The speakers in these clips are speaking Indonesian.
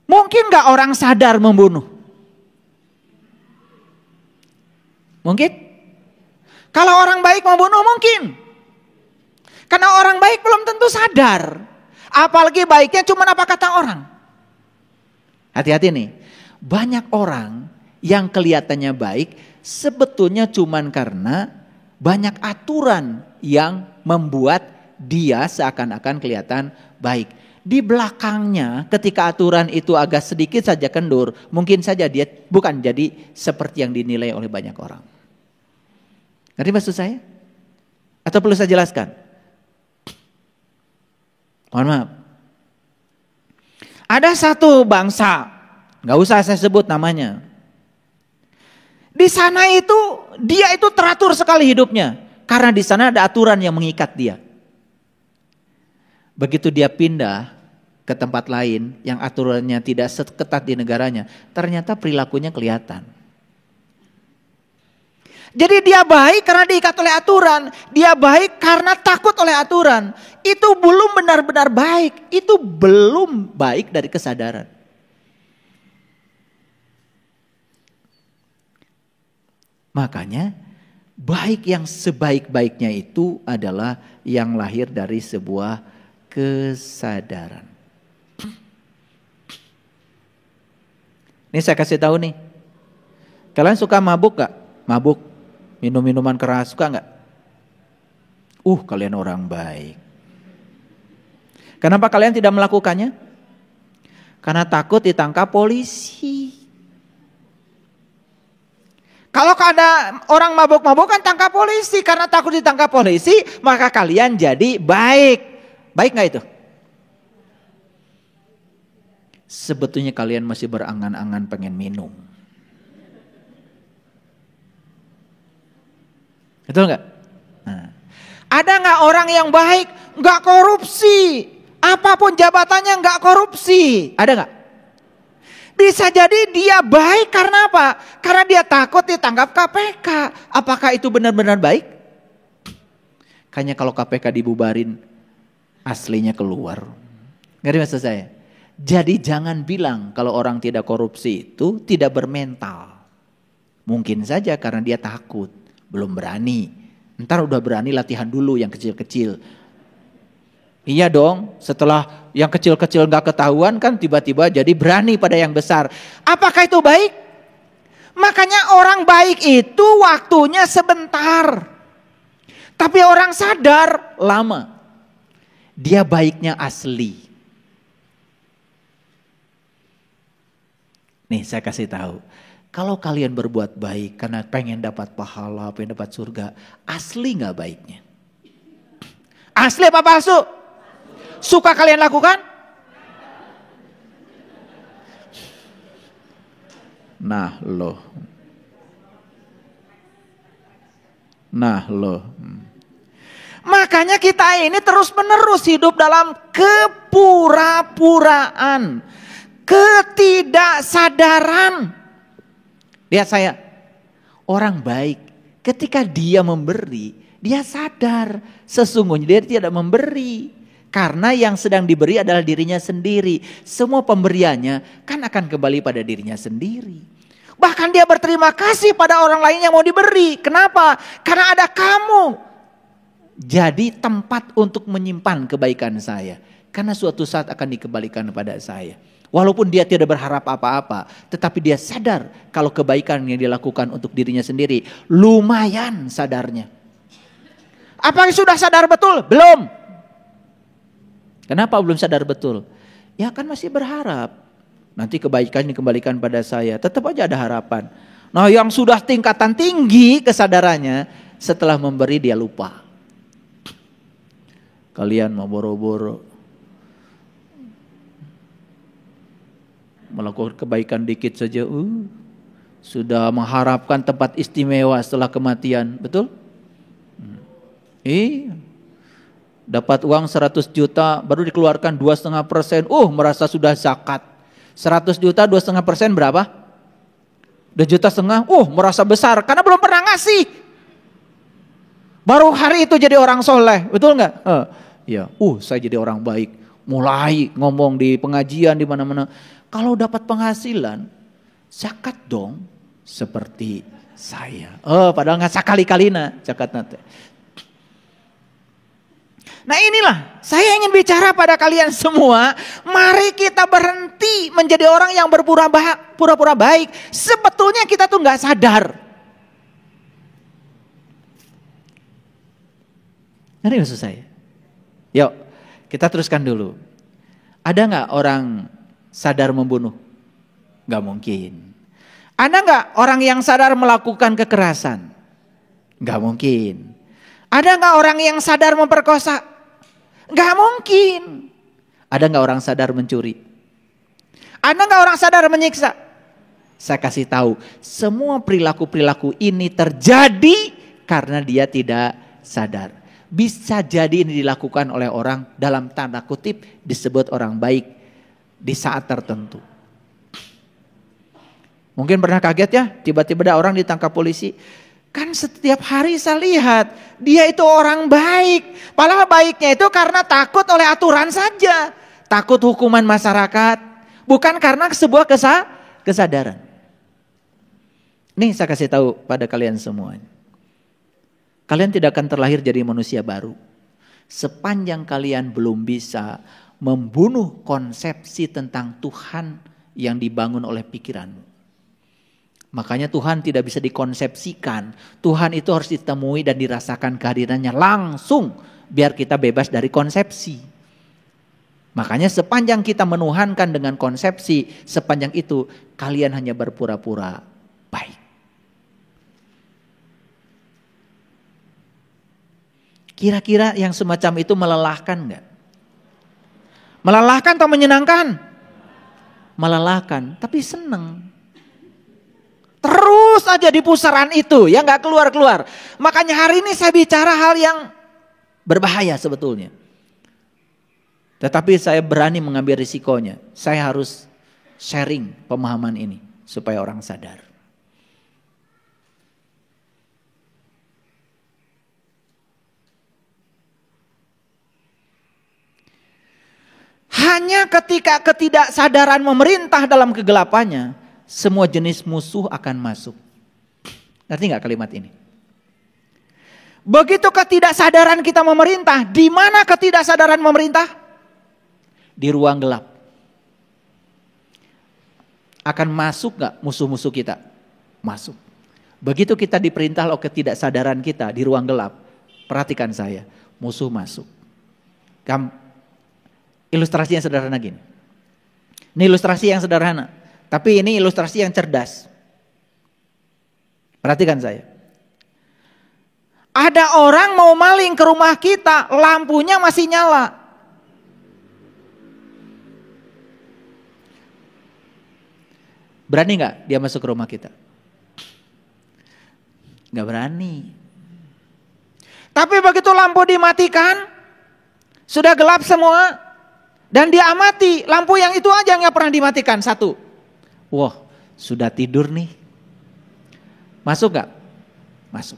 Mungkin gak orang sadar membunuh? Mungkin? Kalau orang baik membunuh mungkin. Karena orang baik belum tentu sadar. Apalagi baiknya cuma apa kata orang. Hati-hati nih. Banyak orang yang kelihatannya baik sebetulnya cuma karena banyak aturan yang membuat dia seakan-akan kelihatan baik. Di belakangnya ketika aturan itu agak sedikit saja kendur, mungkin saja dia bukan jadi seperti yang dinilai oleh banyak orang. Ngerti maksud saya? Atau perlu saya jelaskan? Mohon maaf. Ada satu bangsa, gak usah saya sebut namanya. Di sana itu, dia itu teratur sekali hidupnya. Karena di sana ada aturan yang mengikat dia. Begitu dia pindah ke tempat lain yang aturannya tidak seketat di negaranya, ternyata perilakunya kelihatan. Jadi dia baik karena diikat oleh aturan, dia baik karena takut oleh aturan. Itu belum benar-benar baik, itu belum baik dari kesadaran. Makanya baik yang sebaik-baiknya itu adalah yang lahir dari sebuah kesadaran. Ini saya kasih tahu nih. Kalian suka mabuk gak? Mabuk, minum minuman keras, suka gak? Kalian orang baik. Kenapa kalian tidak melakukannya? Karena takut ditangkap polisi. Kalau ada orang mabuk-mabukan tangkap polisi. Karena takut ditangkap polisi, maka kalian jadi baik. Baik gak itu? Sebetulnya kalian masih berangan-angan pengen minum. Betul gak? Nah. Ada gak orang yang baik, gak korupsi? Apapun jabatannya gak korupsi. Ada gak? Bisa jadi dia baik karena apa? Karena dia takut ditangkap KPK. Apakah itu benar-benar baik? Kayaknya kalau KPK dibubarin, aslinya keluar. Ngerti maksud saya? Jadi jangan bilang kalau orang tidak korupsi itu tidak bermental. Mungkin saja karena dia takut, belum berani. Ntar udah berani latihan dulu yang kecil-kecil. Iya dong, setelah yang kecil-kecil gak ketahuan kan tiba-tiba jadi berani pada yang besar. Apakah itu baik? Makanya orang baik itu waktunya sebentar. Tapi orang sadar lama. Dia baiknya asli. Nih saya kasih tahu. Kalau kalian berbuat baik karena pengen dapat pahala, pengen dapat surga. Asli gak baiknya? Asli apa palsu? Suka kalian lakukan? Nah loh. Makanya kita ini terus menerus hidup dalam kepura-puraan. Ketidaksadaran. Lihat saya. Orang baik ketika dia memberi, dia sadar sesungguhnya dia tidak memberi. Karena yang sedang diberi adalah dirinya sendiri. Semua pemberiannya kan akan kembali pada dirinya sendiri. Bahkan dia berterima kasih pada orang lain yang mau diberi. Kenapa? Karena ada kamu. Jadi tempat untuk menyimpan kebaikan saya. Karena suatu saat akan dikembalikan kepada saya. Walaupun dia tidak berharap apa-apa. Tetapi dia sadar kalau kebaikan yang dilakukan untuk dirinya sendiri. Lumayan sadarnya. Apakah sudah sadar betul? Belum. Kenapa belum sadar betul? Ya kan masih berharap. Nanti kebaikan dikembalikan pada saya. Tetap aja ada harapan. Nah yang sudah tingkatan tinggi kesadarannya. Setelah memberi dia lupa. Kalian mau boro-boro. Melakukan kebaikan dikit saja. Sudah mengharapkan tempat istimewa setelah kematian. Betul? Dapat uang 100 juta baru dikeluarkan 2,5%. Merasa sudah zakat. 100 juta 2,5% berapa? 2,5 juta. Merasa besar karena belum pernah ngasih. Baru hari itu jadi orang soleh. Betul gak? Ya, saya jadi orang baik. Mulai ngomong di pengajian di mana-mana. Kalau dapat penghasilan, zakat dong seperti saya. Oh, padahal nggak sekali-kalina zakat nanti. Nah inilah, saya ingin bicara pada kalian semua, mari kita berhenti menjadi orang yang berpura-pura baik. Sebetulnya kita tuh nggak sadar. Ngerti maksud saya? Yuk, kita teruskan dulu. Ada nggak orang sadar membunuh? Nggak mungkin. Ada nggak orang yang sadar melakukan kekerasan? Nggak mungkin. Ada nggak orang yang sadar memperkosa? Nggak mungkin. Ada nggak orang sadar mencuri? Ada nggak orang sadar menyiksa? Saya kasih tahu, semua perilaku-perilaku ini terjadi karena dia tidak sadar. Bisa jadi ini dilakukan oleh orang dalam tanda kutip disebut orang baik di saat tertentu. Mungkin pernah kaget ya, tiba-tiba ada orang ditangkap polisi. Kan setiap hari saya lihat dia itu orang baik. Padahal baiknya itu karena takut oleh aturan saja. Takut hukuman masyarakat. Bukan karena sebuah kesadaran. Nih saya kasih tahu pada kalian semuanya. Kalian tidak akan terlahir jadi manusia baru sepanjang kalian belum bisa membunuh konsepsi tentang Tuhan yang dibangun oleh pikiranmu. Makanya Tuhan tidak bisa dikonsepsikan. Tuhan itu harus ditemui dan dirasakan kehadirannya langsung biar kita bebas dari konsepsi. Makanya sepanjang kita menuhankan dengan konsepsi, sepanjang itu kalian hanya berpura-pura baik. Kira-kira yang semacam itu melelahkan enggak? Melelahkan atau menyenangkan? Melelahkan, tapi senang. Terus aja di pusaran itu, ya nggak keluar-keluar. Makanya hari ini saya bicara hal yang berbahaya sebetulnya. Tetapi saya berani mengambil risikonya. Saya harus sharing pemahaman ini supaya orang sadar. Hanya ketika ketidaksadaran memerintah dalam kegelapannya, semua jenis musuh akan masuk. Ngerti gak kalimat ini? Begitu ketidaksadaran kita memerintah, di mana ketidaksadaran memerintah? Di ruang gelap. Akan masuk gak musuh-musuh kita? Masuk. Begitu kita diperintah oleh ketidaksadaran kita di ruang gelap, perhatikan saya, musuh masuk. Ilustrasinya sederhana gini. Ini ilustrasi yang sederhana. Tapi ini ilustrasi yang cerdas. Perhatikan saya. Ada orang mau maling ke rumah kita, lampunya masih nyala. Berani gak dia masuk ke rumah kita? Gak berani. Tapi begitu lampu dimatikan, sudah gelap semua, dan dia amati, lampu yang itu aja gak pernah dimatikan, satu. Wah, sudah tidur nih. Masuk gak? Masuk.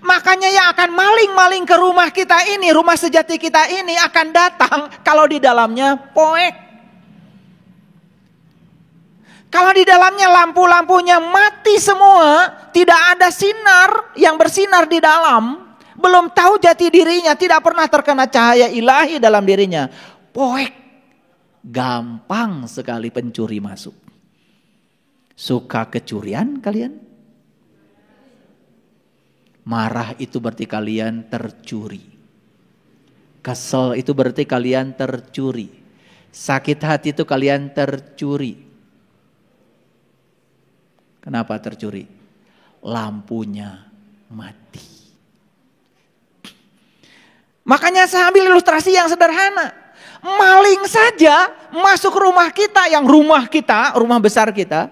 Makanya yang akan maling-maling ke rumah kita ini, rumah sejati kita ini akan datang kalau di dalamnya poek. Kalau di dalamnya lampu-lampunya mati semua, tidak ada sinar yang bersinar di dalam, belum tahu jati dirinya, tidak pernah terkena cahaya ilahi dalam dirinya, poek. Gampang sekali pencuri masuk. Suka kecurian kalian? Marah itu berarti kalian tercuri. Kesel itu berarti kalian tercuri. Sakit hati itu kalian tercuri. Kenapa tercuri? Lampunya mati. Makanya saya ambil ilustrasi yang sederhana. Maling saja masuk rumah kita, yang rumah kita, rumah besar kita,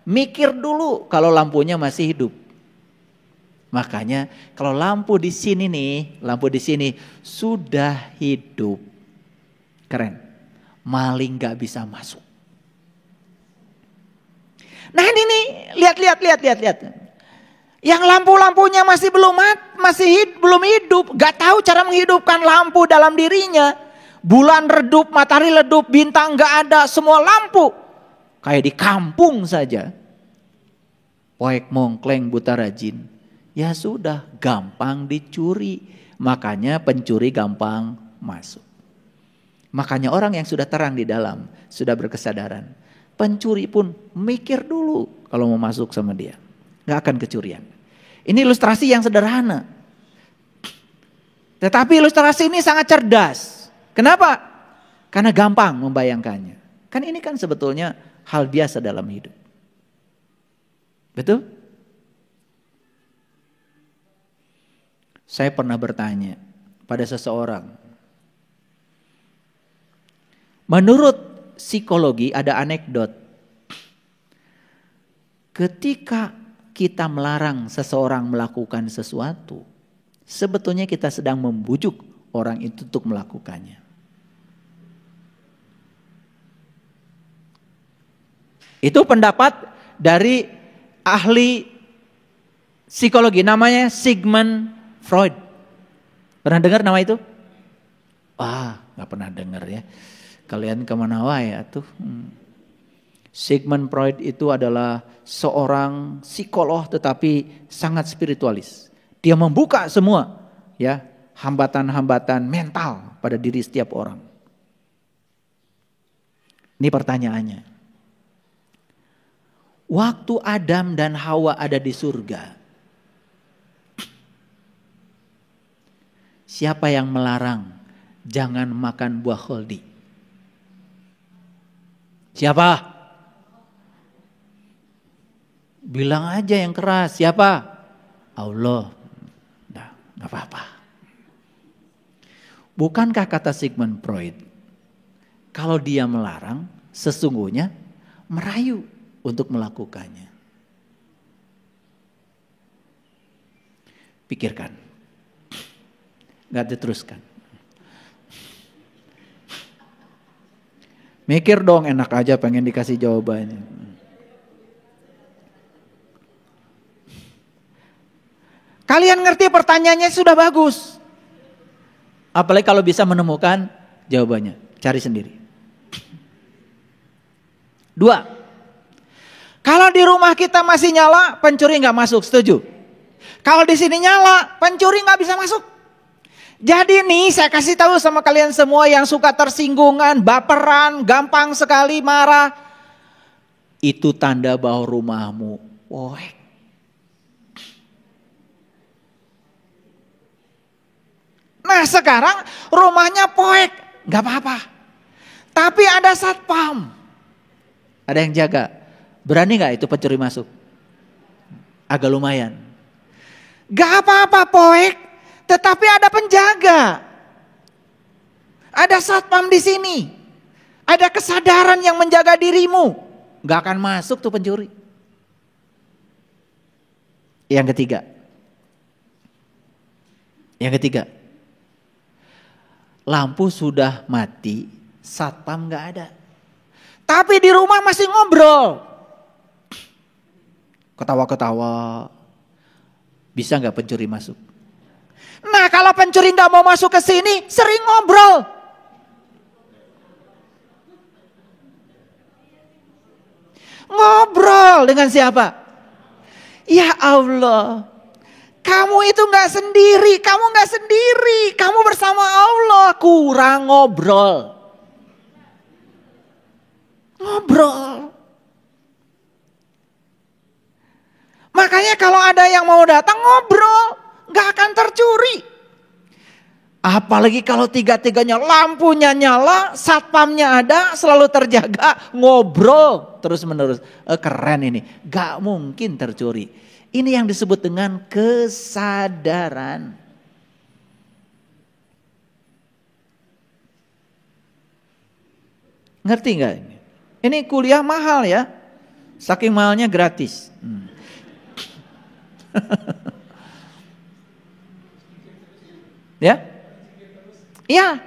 mikir dulu kalau lampunya masih hidup. Makanya kalau lampu di sini nih, lampu di sini sudah hidup, keren, maling gak bisa masuk. Nah ini nih, lihat. Yang lampu-lampunya masih belum hidup, gak tahu cara menghidupkan lampu dalam dirinya. Bulan redup, matahari redup, bintang gak ada, semua lampu. Kayak di kampung saja. Poek mongkleng buta rajin. Ya sudah, gampang dicuri. Makanya pencuri gampang masuk. Makanya orang yang sudah terang di dalam, sudah berkesadaran. Pencuri pun mikir dulu kalau mau masuk sama dia. Gak akan kecurian. Ini ilustrasi yang sederhana. Tetapi ilustrasi ini sangat cerdas. Kenapa? Karena gampang membayangkannya. Kan ini kan sebetulnya hal biasa dalam hidup. Betul? Saya pernah bertanya pada seseorang. Menurut psikologi ada anekdot. Ketika kita melarang seseorang melakukan sesuatu, sebetulnya kita sedang membujuk orang itu untuk melakukannya. Itu pendapat dari ahli psikologi, namanya Sigmund Freud. Pernah dengar nama itu? Wah, gak pernah dengar ya. Kalian kemana wae atuh? Sigmund Freud itu adalah seorang psikolog tetapi sangat spiritualis. Dia membuka semua ya hambatan-hambatan mental pada diri setiap orang. Ini pertanyaannya. Waktu Adam dan Hawa ada di surga, siapa yang melarang jangan makan buah kholdi? Siapa? Bilang aja yang keras, siapa? Allah. Nah, gak apa-apa. Bukankah kata Sigmund Freud, kalau dia melarang, sesungguhnya merayu untuk melakukannya. Pikirkan. Gak diteruskan. Mikir dong, enak aja pengen dikasih jawabannya. Kalian ngerti pertanyaannya sudah bagus. Apalagi kalau bisa menemukan jawabannya. Cari sendiri. 2. Kalau di rumah kita masih nyala, pencuri nggak masuk, setuju? Kalau di sini nyala, pencuri nggak bisa masuk. Jadi nih saya kasih tahu sama kalian semua yang suka tersinggungan, baperan, gampang sekali marah. Itu tanda bahwa rumahmu poek. Nah sekarang rumahnya poek, nggak apa-apa. Tapi ada satpam, ada yang jaga. Berani gak itu pencuri masuk? Agak lumayan. Gak apa-apa poek, tetapi ada penjaga. Ada satpam di sini. Ada kesadaran yang menjaga dirimu. Gak akan masuk tuh pencuri. Yang ketiga. Lampu sudah mati, satpam gak ada. Tapi di rumah masih ngobrol. Ketawa-ketawa, bisa nggak pencuri masuk? Nah kalau pencuri nggak mau masuk ke sini, sering ngobrol. Ngobrol dengan siapa? Ya Allah, kamu itu nggak sendiri, kamu bersama Allah, kurang ngobrol. Makanya kalau ada yang mau datang ngobrol, gak akan tercuri. Apalagi kalau tiga-tiganya lampunya nyala, satpamnya ada, selalu terjaga, ngobrol terus menerus. Keren ini, gak mungkin tercuri. Ini yang disebut dengan kesadaran. Ngerti gak ini? Ini kuliah mahal ya, saking mahalnya gratis. Ya, iya.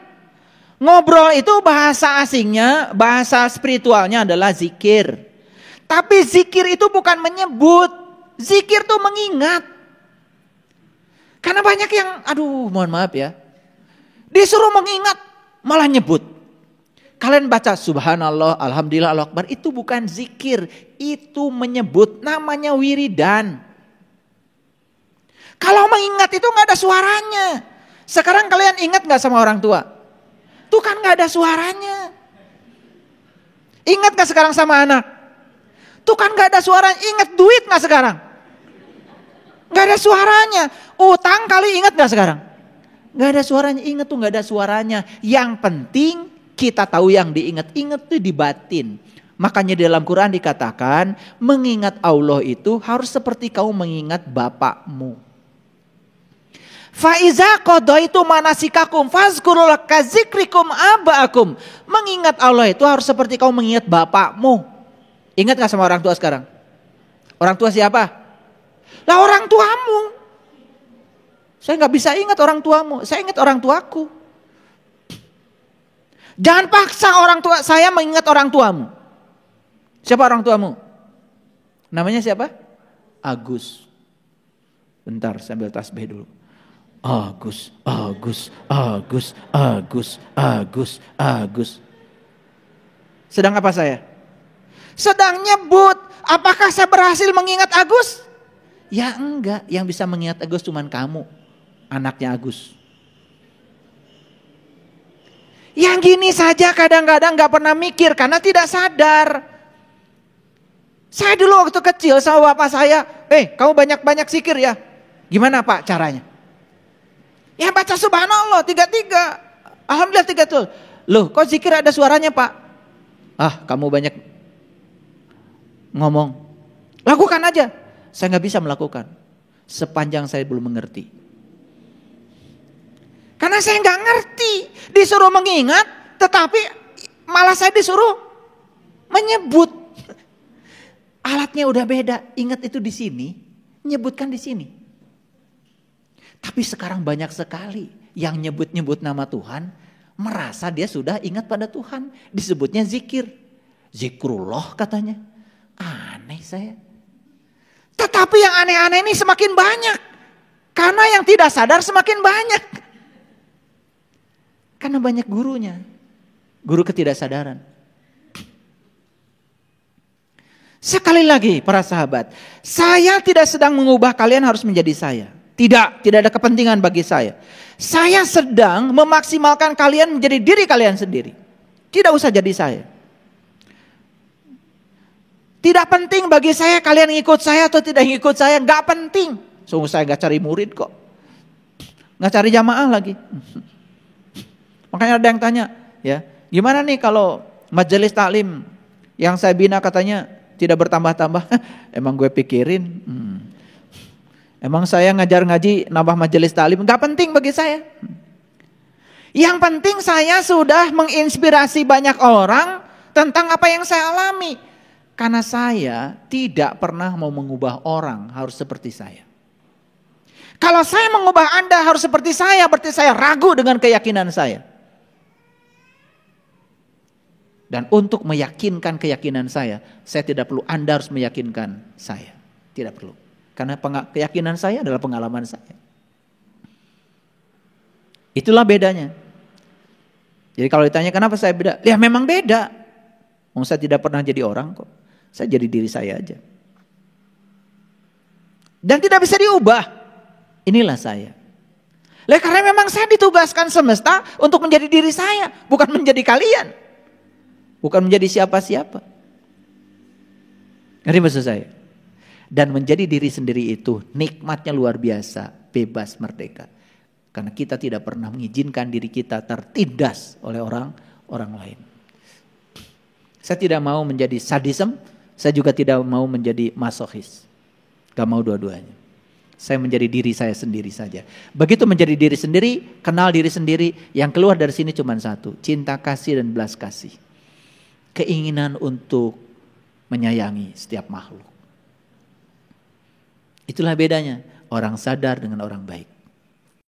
Ngobrol itu bahasa asingnya, bahasa spiritualnya adalah zikir. Tapi zikir itu bukan menyebut, zikir itu mengingat. Karena banyak yang, aduh mohon maaf ya, disuruh mengingat, malah nyebut. Kalian baca subhanallah, alhamdulillah, Allahu akbar, itu bukan zikir, itu menyebut, namanya wiridan. Kalau mengingat itu gak ada suaranya. Sekarang kalian ingat gak sama orang tua? Tuh kan gak ada suaranya. Ingat gak sekarang sama anak? Tuh kan gak ada suaranya. Ingat duit gak sekarang? Gak ada suaranya. Utang kali ingat gak sekarang? Gak ada suaranya. Ingat tuh gak ada suaranya. Yang penting kita tahu yang diingat. Ingat tuh di batin. Makanya di dalam Quran dikatakan mengingat Allah itu harus seperti kamu mengingat bapakmu. Faiza qadaitu manasikakum fazkurullah kazikrikum abaakum. Mengingat Allah itu harus seperti kamu mengingat bapakmu. Ingat gak sama orang tua sekarang? Orang tua siapa? Lah orang tuamu. Saya gak bisa ingat orang tuamu, saya ingat orang tuaku. Jangan paksa orang tua saya mengingat orang tuamu. Siapa orang tuamu? Namanya siapa? Agus. Bentar, sambil tasbih dulu. Agus, Agus, Agus, Agus, Agus, Agus. Sedang apa saya? Sedang nyebut. Apakah saya berhasil mengingat Agus? Ya enggak. Yang bisa mengingat Agus cuma kamu, anaknya Agus. Yang gini saja kadang-kadang gak pernah mikir karena tidak sadar. Saya dulu waktu kecil sama bapak saya, kamu banyak-banyak zikir ya. Gimana Pak caranya? Ya baca subhanallah 33. Alhamdulillah 3 Loh kok zikir ada suaranya Pak? Ah kamu banyak ngomong. Lakukan aja. Saya gak bisa melakukan sepanjang saya belum mengerti. Karena saya gak ngerti. Disuruh mengingat tetapi malah saya disuruh menyebut. Alatnya udah beda. Ingat itu di sini, nyebutkan di sini. Tapi sekarang banyak sekali yang nyebut-nyebut nama Tuhan, merasa dia sudah ingat pada Tuhan. Disebutnya zikir. Zikrullah katanya. Aneh saya. Tetapi yang aneh-aneh ini semakin banyak. Karena yang tidak sadar semakin banyak. Karena banyak gurunya. Guru ketidaksadaran. Sekali lagi para sahabat. Saya tidak sedang mengubah kalian harus menjadi saya. Tidak ada kepentingan bagi saya. Saya sedang memaksimalkan kalian menjadi diri kalian sendiri. Tidak usah jadi saya. Tidak penting bagi saya kalian ngikut saya atau tidak ngikut saya. Gak penting. Sungguh saya gak cari murid kok. Gak cari jamaah lagi. Makanya ada yang tanya. Ya, gimana nih kalau majelis taklim yang saya bina katanya tidak bertambah-tambah. Emang gue pikirin. Emang saya ngajar ngaji nambah majelis taklim gak penting bagi saya. Yang penting saya sudah menginspirasi banyak orang tentang apa yang saya alami. Karena saya tidak pernah mau mengubah orang harus seperti saya. Kalau saya mengubah Anda harus seperti saya, berarti saya ragu dengan keyakinan saya. Dan untuk meyakinkan keyakinan saya tidak perlu Anda harus meyakinkan saya. Tidak perlu. Karena keyakinan saya adalah pengalaman saya. Itulah bedanya. Jadi kalau ditanya kenapa saya beda? Ya memang beda. Saya tidak pernah jadi orang kok. Saya jadi diri saya aja. Dan tidak bisa diubah. Inilah saya. Karena memang saya ditugaskan semesta untuk menjadi diri saya. Bukan menjadi kalian. Bukan menjadi siapa-siapa. Ngerti maksud saya? Dan menjadi diri sendiri itu nikmatnya luar biasa, bebas, merdeka. Karena kita tidak pernah mengizinkan diri kita tertindas oleh orang lain. Saya tidak mau menjadi sadism, saya juga tidak mau menjadi masochis. Gak mau dua-duanya. Saya menjadi diri saya sendiri saja. Begitu menjadi diri sendiri, kenal diri sendiri, yang keluar dari sini cuma satu, cinta kasih dan belas kasih. Keinginan untuk menyayangi setiap makhluk. Itulah bedanya orang sadar dengan orang baik.